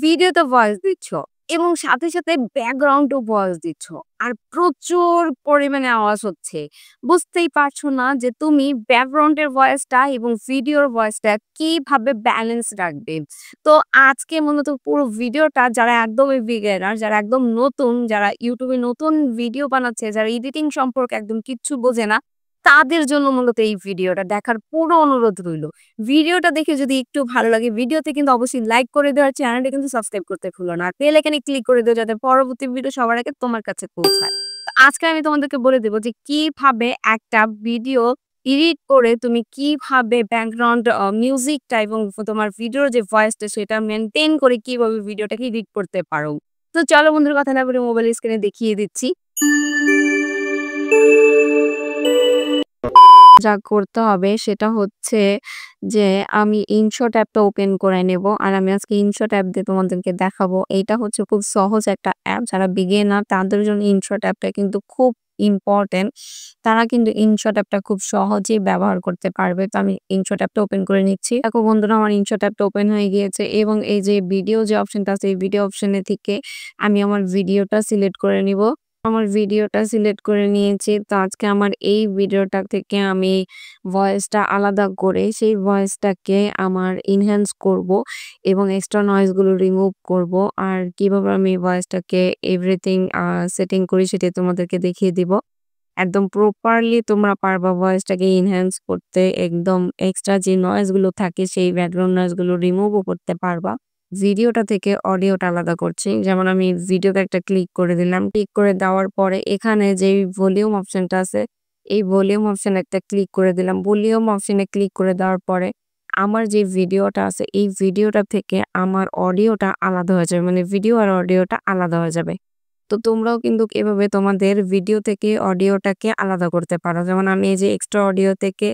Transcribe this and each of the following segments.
ভিডিওতে ভয়েস দিচ্ছ এবং সাথে ব্যাকগ্রাউন্ডেও ভয়েস দিচ্ছ। আর প্রচুর পরিমাণে আওয়াজ হচ্ছে। বুঝতেই পারছো না যে তুমি ব্যাকগ্রাউন্ডের ভয়েসটা এবং ভিডিওর ভয়েসটা কিভাবে ব্যালেন্স রাখবে। তো আজকে মূলত পুরো ভিডিওটা যারা একদমই বিগিনার, যারা একদম নতুন, যারা YouTube এ নতুন ভিডিও বানাচ্ছে, যারা এডিটিং সম্পর্কে একদম কিচ্ছু বোঝে না, তাদের জন্য মূলত এই ভিডিওটা দেখার পুরো অনুরোধ রইল। ভিডিওটা দেখে যদি একটু ভালো লাগে, ভিডিওতে কিন্তু অবশ্যই লাইক করে দেওয়ার, চ্যানেলটা কিন্তু সাবস্ক্রাইব করতে ভুলো না। আর বেল আইকনে ক্লিক করে দিও যাতে পরবর্তী ভিডিও সবার আগে তোমার কাছে পৌঁছায়। তো আজকে আমি তোমাদেরকে বলে দেব যে কিভাবে একটা ভিডিও এডিট করে তুমি কিভাবে ব্যাকগ্রাউন্ড মিউজিকটা এবং তোমার ভিডিওর যে ভয়েসটা সেটা মেইনটেইন করে কিভাবে ভিডিওটাকে এডিট করতে পারো। তো চলো বন্ধুর কথা না বলে মোবাইল স্ক্রিনে দেখিয়ে দিচ্ছি। যা করতে হবে সেটা হচ্ছে যে আমি ইনশট অ্যাপটা ওপেন করে নেব। আর আমি আজকে ইনশট অ্যাপ দিয়ে তোমাদেরকে দেখাবো। এইটা হচ্ছে খুব সহজ একটা অ্যাপ। যারা বিগিনার তাদের জন্য ইনশট অ্যাপটা কিন্তু খুব ইম্পোর্টেন্ট। তারা কিন্তু ইনশট অ্যাপটা খুব সহজেই ব্যবহার করতে পারবে। তো আমি ইনশট অ্যাপটা ওপেন করে নিচ্ছি। দেখো বন্ধুরা, আমার ইনশট অ্যাপটা ওপেন হয়ে গিয়েছে এবং এই যে ভিডিও যে অপশনটা আছে, এই ভিডিও অপশনে থেকে আমি আমার ভিডিওটা সিলেক্ট করে নিব। আমার ভিডিওটা সিলেক্ট করে নিয়েছি। তো আজকে আমার এই ভিডিওটা থেকে আমি ভয়েসটা আলাদা করে সেই ভয়েসটাকে আমার এনহ্যান্স করব এবং এক্সট্রা নয়েজ গুলো রিমুভ করব। আর কিভাবে আমি ভয়েসটাকে এভরিথিং সেটিং করি সেটা তোমাদেরকে দেখিয়ে দিব। একদম প্রপারলি তোমরা পারবা ভয়েসটাকে এনহ্যান্স করতে। একদম এক্সট্রা যে নয়েজ গুলো থাকে সেই ব্যাকগ্রাউন্ড নয়েজ গুলো রিমুভও করতে পারবা। ভিডিওটা থেকে অডিওটা আলাদা করছি। যেমন আমি ভিডিওতে একটা ক্লিক করে দিলাম। ক্লিক করে দেওয়ার পরে এখানে যেই ভলিউম অপশনটা আছে, এই ভলিউম অপশনে একটা ক্লিক করে দিলাম। ভলিউম অপশনে ক্লিক করে দেওয়ার পরে আমার যে ভিডিওটা আছে, এই ভিডিওটা থেকে আমার অডিওটা আলাদা হয়ে যাবে। মানে ভিডিও আর অডিওটা আলাদা হয়ে যাবে। তো তোমরাও কিন্তু এভাবে তোমাদের ভিডিও থেকে অডিওটাকে আলাদা করতে পারো। যেমন আমি এই যে এক্সট্রা অডিও থেকে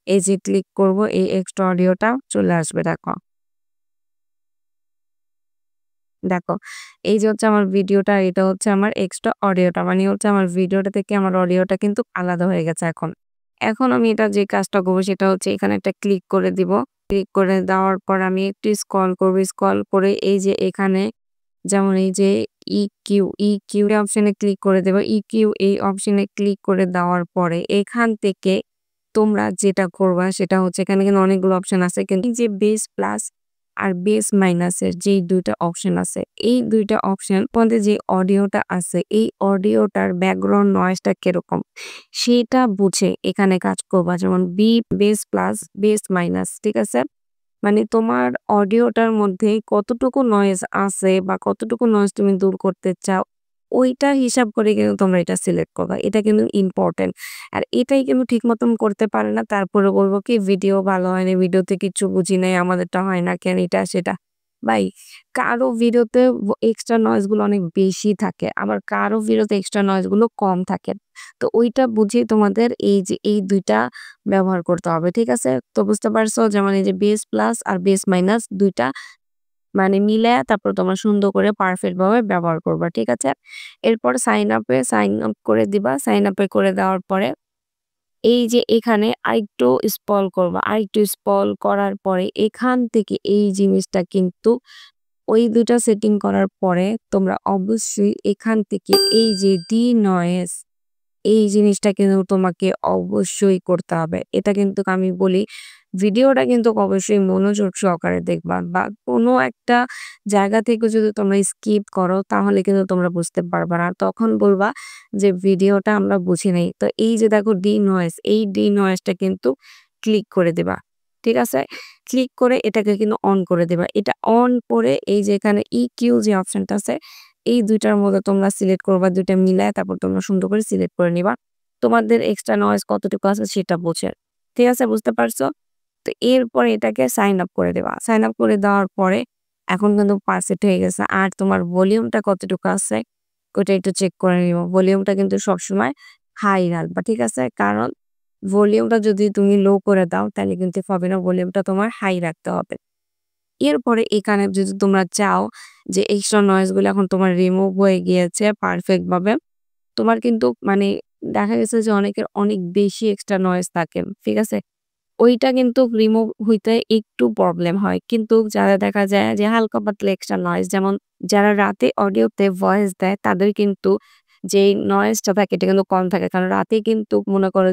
এই যে ক্লিক করব, এই এক্সট্রা অডিওটা চলে আসবে। দেখো, এই যে হচ্ছে আমার ভিডিওটা, এটা হচ্ছে আমার এক্সট্রা অডিওটা। মানে হচ্ছে আমার ভিডিওটা থেকে আমার অডিওটা কিন্তু আলাদা হয়ে গেছে এখন। এখন আমি এটা যে কাজটা করব সেটা হচ্ছে এখানে একটা ক্লিক করে দিব। ক্লিক করে দেওয়ার পর আমি একটু স্ক্রল করব। স্ক্রল করে এই যে এখানে যেমন এই যে ইকিউ এর অপশনে ক্লিক করে দেব। ইকিউ এই অপশনে ক্লিক করে দেওয়ার পরে এখান থেকে তোমরা যেটা করবা সেটা হচ্ছে এখানে কিন্তু অনেকগুলো অপশন আছে। কিন্তু এই যে বেস প্লাস আর বেস মাইনাসের যেই ২ টা অপশন আছে, এই ২ টা অপশন মধ্যে যে অডিওটা আছে, এই অডিওটার ব্যাকগ্রাউন্ড নয়েজটা কিরকম সেটা বুঝে এখানে কাজ করবা। যেমন বেস প্লাস, বেস মাইনাস, ঠিক আছে? মানে তোমার অডিওটার মধ্যে কতটুকু নয়েজ আছে বা কতটুকু নয়েজ তুমি দূর করতে চাও, ওইটা হিসাব করে কিন্তু তোমরা এটা সিলেক্ট করবা। এটা কিন্তু ইম্পোর্টেন্ট। আর এটাই কিন্তু ঠিক মতন করতে পারে না, তারপরে বলবো কি ভিডিও ভালো হয়নি, ভিডিওতে কিচ্ছু বুঝি নাই, আমাদেরটা হয় না কেন, এটা সেটা। ভাই, কারো ভিডিওতে এক্সট্রা নয়েজ গুলো অনেক বেশি থাকে, আবার কারো ভিডিওতে এক্সট্রা নয়েজ গুলো কম থাকে। তো ওইটা বুঝে তোমাদের এই যে এই ২ টা ব্যবহার করতে হবে, ঠিক আছে? তো বুঝতে পারছো? যেমন এই যে বেস প্লাস আর বেস মাইনাস ২ টা মানে মিলায়া তারপর তোমরা সুন্দর করে পারফেক্ট ভাবে ব্যবহার করবা, ঠিক আছে? এরপর সাইন আপ করে দিবা। সাইন আপ করে দেওয়ার পরে এই যে এখানে আরেকটু স্ক্রল করবা। আরেকটু স্ক্রল করার পরে এখান থেকে এই জিনিসটা কিন্তু ওই ২ টা সেটিং করার পরে তোমরা অবশ্যই এখান থেকে এই যে নয়েজ, এই জিনিসটা কিন্তু তোমাকে অবশ্যই করতে হবে। এটা কিন্তু আমি বলি, ভিডিওটা কিন্তু অবশ্যই মনোযোগ সহকারে দেখবা। বা কোনো একটা জায়গা থেকে যদি তোমরা স্কিপ করো তাহলে কিন্তু তোমরা বুঝতে পারবা না। তখন বলবা যে ভিডিওটা আমরা বুঝি নাই। তো এই যে দেখো নয়েজ, এই নয়েজটা কিন্তু ক্লিক করে দিবা। ঠিক আছে? ক্লিক করে এটাকে কিন্তু অন করে দিবা। এটা অন করে এই যে এখানে ইকিউ যে অপশনটা আছে, এই ২ টার মধ্যে তোমরা সিলেক্ট করবা। ২ টা মিলায় তারপর তোমরা সুন্দর করে সিলেক্ট করে নিবা। তোমাদের এক্সট্রা নয়েজ কতটুকু আছে সেটা বুঝে। ঠিক আছে? বুঝতে পারছো? তো এরপরে এটাকে সাইন আপ করে দেবা। সাইন আপ করে দেওয়ার পরে এখন কিন্তু পারফেক্ট হয়ে গেছে। আর তোমার ভলিউমটা কতটুকু আছে ওইটা একটু চেক করে নিবা। ভলিউমটা কিন্তু সবসময় হাই রাখবা। ঠিক আছে? কারণ ভলিউমটা যদি তুমি লো করে দাও তাহলে কিন্তু হবে না। ভলিউমটা তোমার হাই রাখতে হবে। এরপরে এখানে যদি তোমরা চাও যে এক্সট্রা নয়েজ গুলো এখন তোমার রিমুভ হয়ে গিয়েছে পারফেক্ট ভাবে, তোমার কিন্তু মানে দেখা গেছে যে অনেকের অনেক বেশি এক্সট্রা নয়েজ থাকে। ঠিক আছে? ওইটা কিন্তু রিমুভ হইতে একটু প্রবলেম হয়। কিন্তু যারা দেখা যায় যে হালকা পাতলা এক্সট্রা নয়েজ যেমন যারা রাতে অডিওতে ভয়েস দেয় তাদের কিন্তু যেই নয়েজটা থাকে এটা কিন্তু কম থাকে। কারণ রাতে কিন্তু মনে করো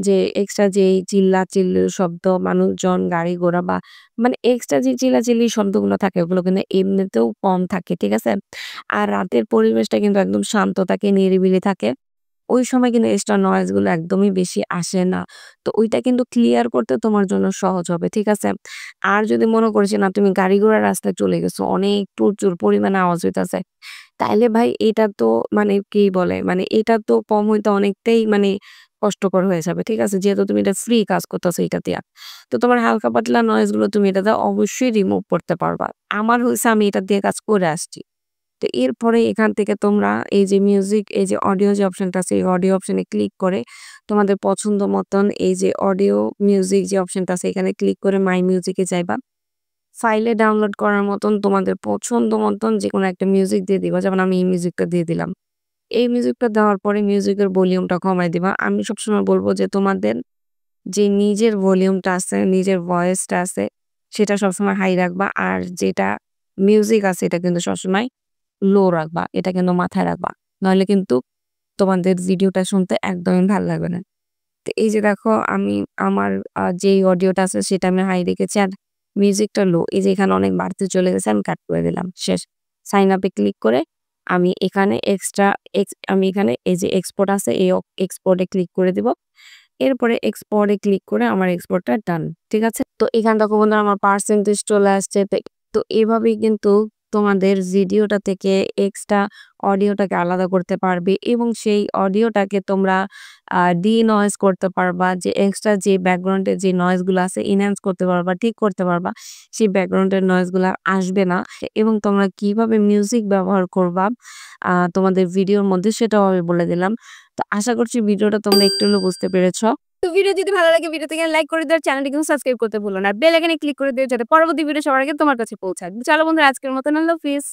যে এক্সট্রা যেই চিল্লাচিল্লির শব্দ, মানুষজন, গাড়ি-ঘোড়া বা মানে এক্সট্রা যে চিল্লাচিল্লির শব্দগুলো থাকে ওগুলো কিন্তু এমনিতেও কম থাকে। ঠিক আছে? আর রাতের পরিবেশটা কিন্তু একদম শান্ত থাকে, নিরিবিলি থাকে। ওই সময় কিন্তু এক্সট্রা নয়েজ গুলো একদমই বেশি আসে না। তো ওইটা কিন্তু ক্লিয়ার করতে তোমার জন্য সহজ হবে। ঠিক আছে? আর যদি মনে করো যে না তুমি গাড়ি-ঘোড়ার রাস্তায় চলে গেছো, অনেক প্রচুর পরিমাণে আওয়াজ হইতাছে। তাইলে ভাই এটা তো মানে কি বলে? মানে এটা তো কম হইতে অনেকটাই মানে কষ্টকর হয়ে যাবে। ঠিক আছে? যেহেতু তুমি এটা ফ্রি কাজ করতেছো এটা দিয়া। তো তোমার হালকা পাতলা নয়েজ গুলো তুমি এটাতে অবশ্যই রিমুভ করতে পারবা। আমার হইছে আমি এটা দিয়ে কাজ করে আসছি। তো এরপরে এখান থেকে তোমরা এই যে মিউজিক এই যে অডিও যে অপশনটা আছে এই অডিও অপশনে ক্লিক করে তোমাদের পছন্দ মতন এই যে অডিও মিউজিক যে অপশনটা আছে এখানে ক্লিক করে মাই মিউজিকে যাইবা। ফাইলে ডাউনলোড করার মতন তোমাদের পছন্দ মতন যেকোনো একটা মিউজিক দিয়ে দিবা। যেমন আমি এই মিউজিকটা দিয়ে দিলাম। এই মিউজিকটা দেওয়ার পরে মিউজিকের ভলিউমটা কমায় দিবা। আমি সবসময় বলব যে তোমাদের যে নিজের ভলিউমটা আছে, নিজের ভয়েসটা আছে সেটা সবসময় হাই রাখবা। আর যেটা মিউজিক আছে এটা কিন্তু সবসময় লো রাখবা। এটা কিন্তু মাথায় রাখবা। নইলে কিন্তু তোমাদের ভিডিওটা শুনতে একদমই ভাল লাগবে না। তো এই যে দেখো আমি আমার যেই অডিওটা আছে সেটা আমি হাই রেখেছি আর মিউজিকটা লো। এই যে এখানে অনেক বাড়তি চলে গেছে আমি কাট করে দিলাম। শেষ। সাইন আপ এ ক্লিক করে আমি এখানে আমি এখানে এই যে এক্সপোর্ট আছে এই এক্সপোর্ট এ ক্লিক করে দিব। এরপরে এক্সপোর্ট এ ক্লিক করে আমার এক্সপোর্টটা ডান। ঠিক আছে? তো এখান থেকে বন্ধুরা আমার পার্সেন্টেজ চলে আসছে। তো এভাবেই কিন্তু তোমাদের ভিডিওটা থেকে এক্সট্রা অডিওটাকে আলাদা করতে পারবে এবং সেই অডিওটাকে তোমরা ডি-নয়েজ করতে পারবা। যে এক্সট্রা যে ব্যাকগ্রাউন্ডে যে নয়েজ গুলো আছে এনহান্স করতে পারবা, ঠিক করতে পারবা। সেই ব্যাকগ্রাউন্ডের নয়েজ গুলা আসবে না এবং তোমরা কিভাবে মিউজিক ব্যবহার করবা তোমাদের ভিডিওর মধ্যে সেটাও আমি বলে দিলাম। তো আশা করছি ভিডিওটা তোমরা একটু হলেও বুঝতে পেরেছ। তো ভিডিও যদি ভালো লাগে ভিডিওতে লাইক করে দিও, চ্যানেলটি কিন্তু সাবস্ক্রাইব করতে ভুলো না। বেল আইকনে ক্লিক করে দিও যাতে পরবর্তী ভিডিও সবার আগে তোমার কাছে পৌঁছায়। চলো বন্ধুরা আজকের মতন আল্লাহ হাফেজ।